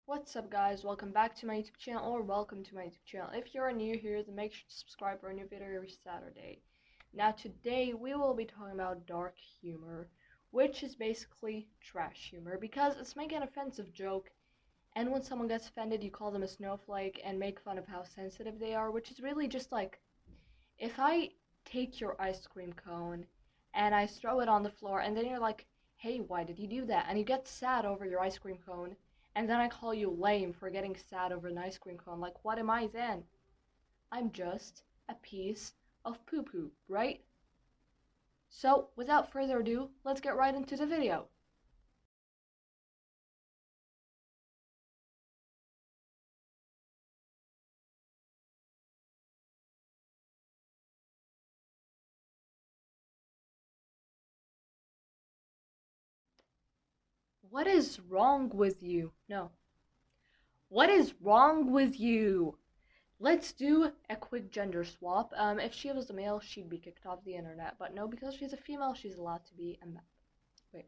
What's up guys, welcome back to my YouTube channel, or welcome to my YouTube channel. If you're new here, then make sure to subscribe for a new video every Saturday. Now today we will be talking about dark humor, which is basically trash humor, because it's making an offensive joke, and when someone gets offended you call them a snowflake and make fun of how sensitive they are, which is really just like, if I take your ice cream cone and I throw it on the floor and then you're like, hey, why did you do that? And you get sad over your ice cream cone, and then I call you lame for getting sad over an ice cream cone. Like, what am I then? I'm just a piece of poo poo, right? So, without further ado, let's get right into the video. What is wrong with you? No. What is wrong with you? Let's do a quick gender swap. If she was a male, she'd be kicked off the internet. But no, because she's a female, she's allowed to be a map. Wait,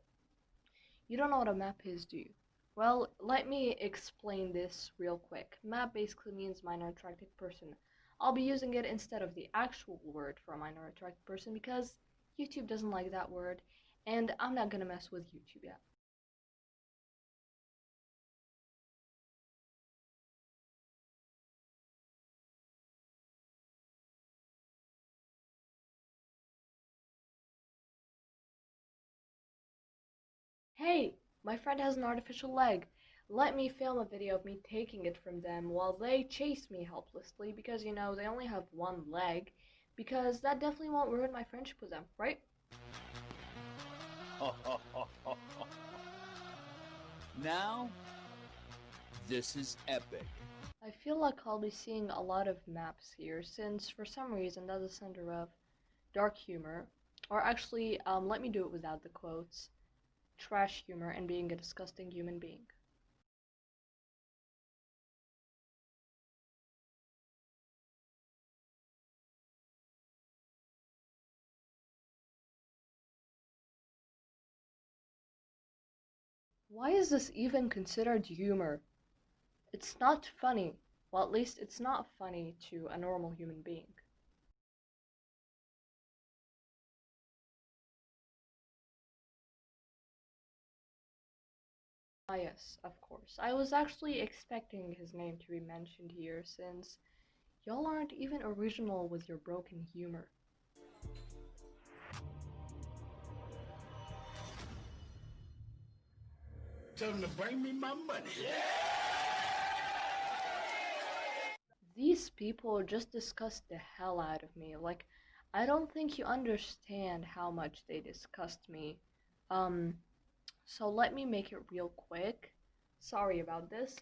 you don't know what a map is, do you? Well, let me explain this real quick. Map basically means minor attracted person. I'll be using it instead of the actual word for a minor attracted person because YouTube doesn't like that word, and I'm not gonna mess with YouTube yet. Hey, my friend has an artificial leg. Let me film a video of me taking it from them while they chase me helplessly because, you know, they only have one leg. Because that definitely won't ruin my friendship with them, right? Now, this is epic. I feel like I'll be seeing a lot of maps here since for some reason that's the center of dark humor. Or actually, let me do it without the quotes. Trash humor and being a disgusting human being. Why is this even considered humor? It's not funny. Well, at least it's not funny to a normal human being. Ah, yes, of course. I was actually expecting his name to be mentioned here since y'all aren't even original with your broken humor. Tell them to bring me my money. These people just disgust the hell out of me. Like, I don't think you understand how much they disgust me. Um, so let me make it real quick. Sorry about this.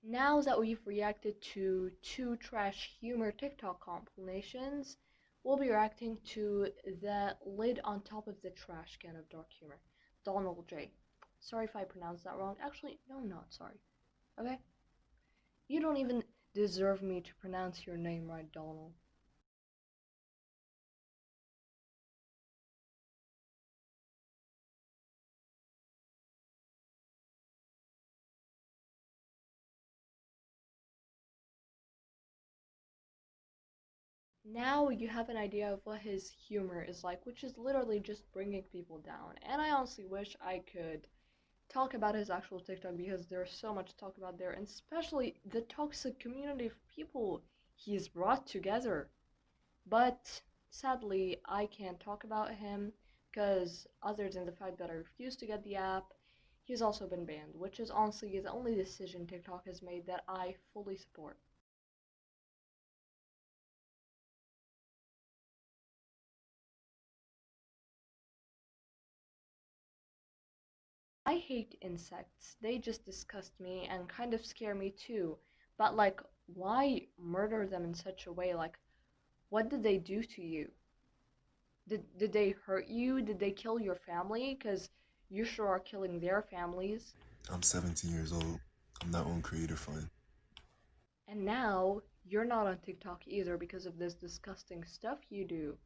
Now that we've reacted to two trash humor TikTok compilations, we'll be reacting to the lid on top of the trash can of dark humor, Donald J. Sorry if I pronounced that wrong. Actually, no, I'm not sorry. Okay? You don't even deserve me to pronounce your name right, Donald. Now you have an idea of what his humor is like, which is literally just bringing people down. And I honestly wish I could talk about his actual TikTok because there's so much to talk about there, and especially the toxic community of people he's brought together. But sadly, I can't talk about him because, other than the fact that I refuse to get the app, he's also been banned, which is honestly the only decision TikTok has made that I fully support. I hate insects. They just disgust me and kind of scare me too. But like, why murder them in such a way? Like, what did they do to you? Did they hurt you? Did they kill your family? Because you sure are killing their families. I'm 17 years old. I'm not on Creator Fund. And now you're not on TikTok either because of this disgusting stuff you do.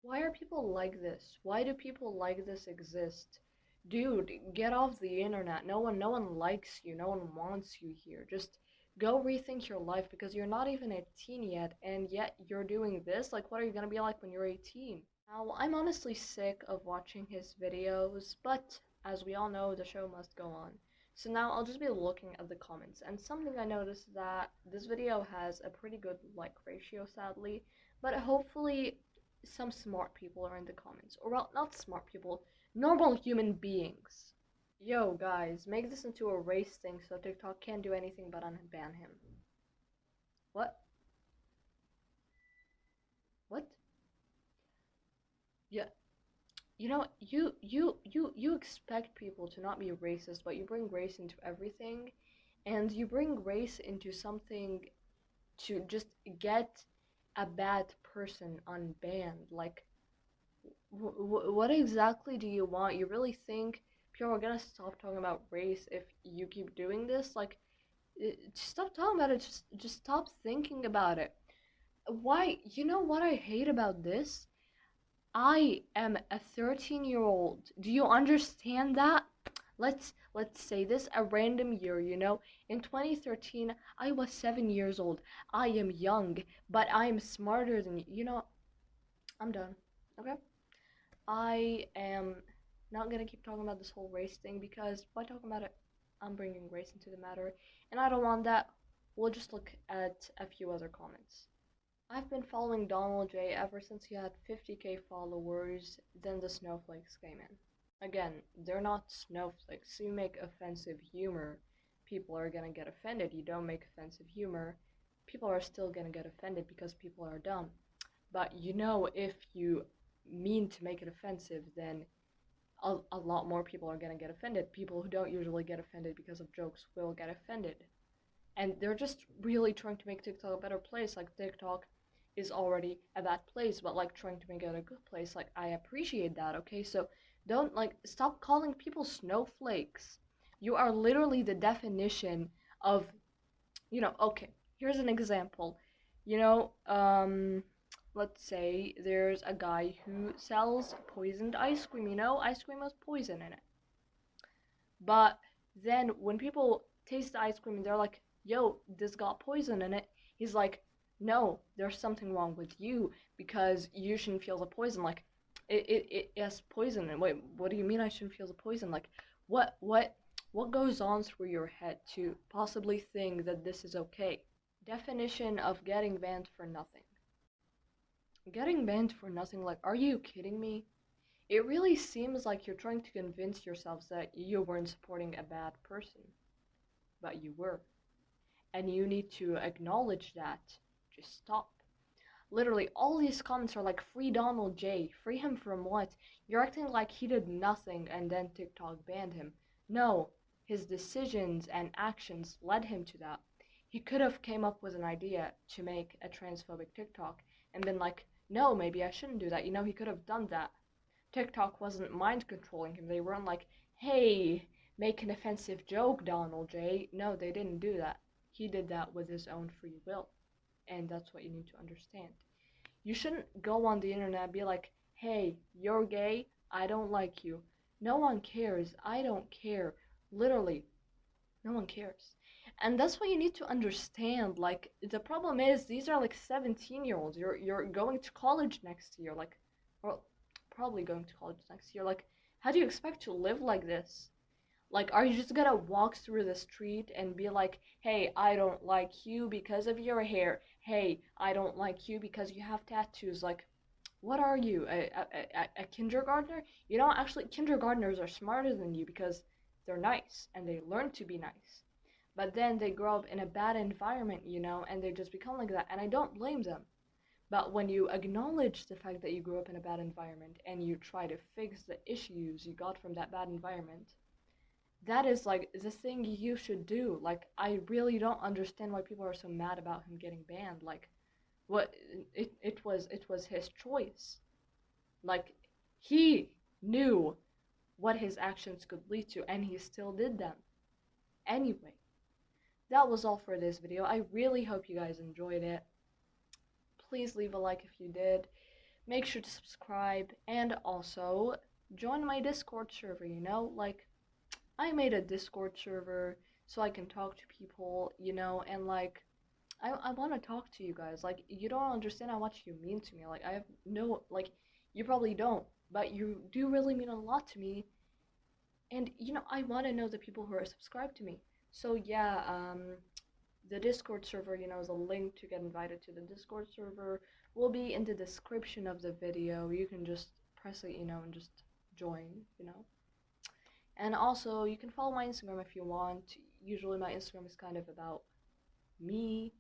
Why are people like this? Why do people like this exist? Dude, get off the internet. No one likes you. No one wants you here. Just go rethink your life because you're not even 18 yet and yet you're doing this. Like what are you going to be like when you're 18? Now, I'm honestly sick of watching his videos, but as we all know, the show must go on. So now I'll just be looking at the comments, and something I noticed is that this video has a pretty good like ratio, sadly, but hopefully some smart people are in the comments. Or well, not smart people, normal human beings. Yo, guys, make this into a race thing so TikTok can't do anything but unban him. What? What? Yeah. You know, you expect people to not be racist, but you bring race into everything, and you bring race into something to just get a bad person unbanned. Like, what exactly do you want? You really think people are gonna stop talking about race if you keep doing this? Like, just stop talking about it. Just stop thinking about it. Why? You know what I hate about this? I am a 13-year-old. Do you understand that? Let's say this a random year, you know. In 2013, I was 7 years old. I am young, but I am smarter than you. You know, I'm done. Okay? I am not gonna keep talking about this whole race thing because by talking about it, I'm bringing race into the matter, and I don't want that. We'll just look at a few other comments. I've been following Donald J ever since he had 50k followers, then the snowflakes came in. Again, they're not snowflakes. You make offensive humor, people are gonna get offended. You don't make offensive humor, people are still gonna get offended because people are dumb. But you know, if you mean to make it offensive, then a lot more people are gonna get offended. People who don't usually get offended because of jokes will get offended. And they're just really trying to make TikTok a better place. Like, TikTok is already a bad place, but like trying to make it a good place. Like, I appreciate that, okay? So don't like stop calling people snowflakes. You are literally the definition of, you know, okay, here's an example. You know, let's say there's a guy who sells poisoned ice cream, you know, ice cream has poison in it. But then when people taste the ice cream and they're like, yo, this got poison in it, he's like, no, there's something wrong with you because you shouldn't feel the poison. Like, it has poison in it. Wait, what do you mean I shouldn't feel the poison? Like, what goes on through your head to possibly think that this is okay? Definition of getting banned for nothing. Getting banned for nothing, like, are you kidding me? It really seems like you're trying to convince yourselves that you weren't supporting a bad person, but you were. And you need to acknowledge that. Just stop. Literally, all these comments are like, free Donald J. Free him from what? You're acting like he did nothing and then TikTok banned him. No, his decisions and actions led him to that. He could have came up with an idea to make a transphobic TikTok and been like, no, maybe I shouldn't do that. You know, he could have done that. TikTok wasn't mind controlling him. They weren't like, hey, make an offensive joke, Donald J. No, they didn't do that. He did that with his own free will. And that's what you need to understand. You shouldn't go on the internet and be like, hey, you're gay, I don't like you. No one cares. I don't care. Literally, no one cares. And that's what you need to understand. Like, the problem is these are like 17-year-olds. You're going to college next year. Like, well, probably going to college next year. Like, how do you expect to live like this? Like, are you just gonna walk through the street and be like, hey, I don't like you because of your hair. Hey, I don't like you because you have tattoos. Like, what are you, a kindergartner? You know, actually, kindergartners are smarter than you because they're nice and they learn to be nice. but then they grow up in a bad environment, and they just become like that. And I don't blame them. But when you acknowledge the fact that you grew up in a bad environment and you try to fix the issues you got from that bad environment, that is like the thing you should do. Like, I really don't understand why people are so mad about him getting banned. Like, what it was his choice. Like, he knew what his actions could lead to, and he still did them. Anyway, that was all for this video. I really hope you guys enjoyed it. Please leave a like if you did. Make sure to subscribe, and also join my Discord server, like, I made a Discord server so I can talk to people, and like, I want to talk to you guys. Like, you don't understand how much you mean to me. Like, I have no, like, you probably don't, but you do really mean a lot to me. And, I want to know the people who are subscribed to me. So, yeah, the Discord server, the link to get invited to the Discord server will be in the description of the video. You can just press it, and just join. And also, you can follow my Instagram if you want. Usually my Instagram is kind of about me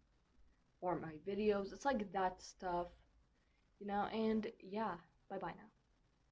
or my videos. It's like that stuff, and yeah, bye-bye now.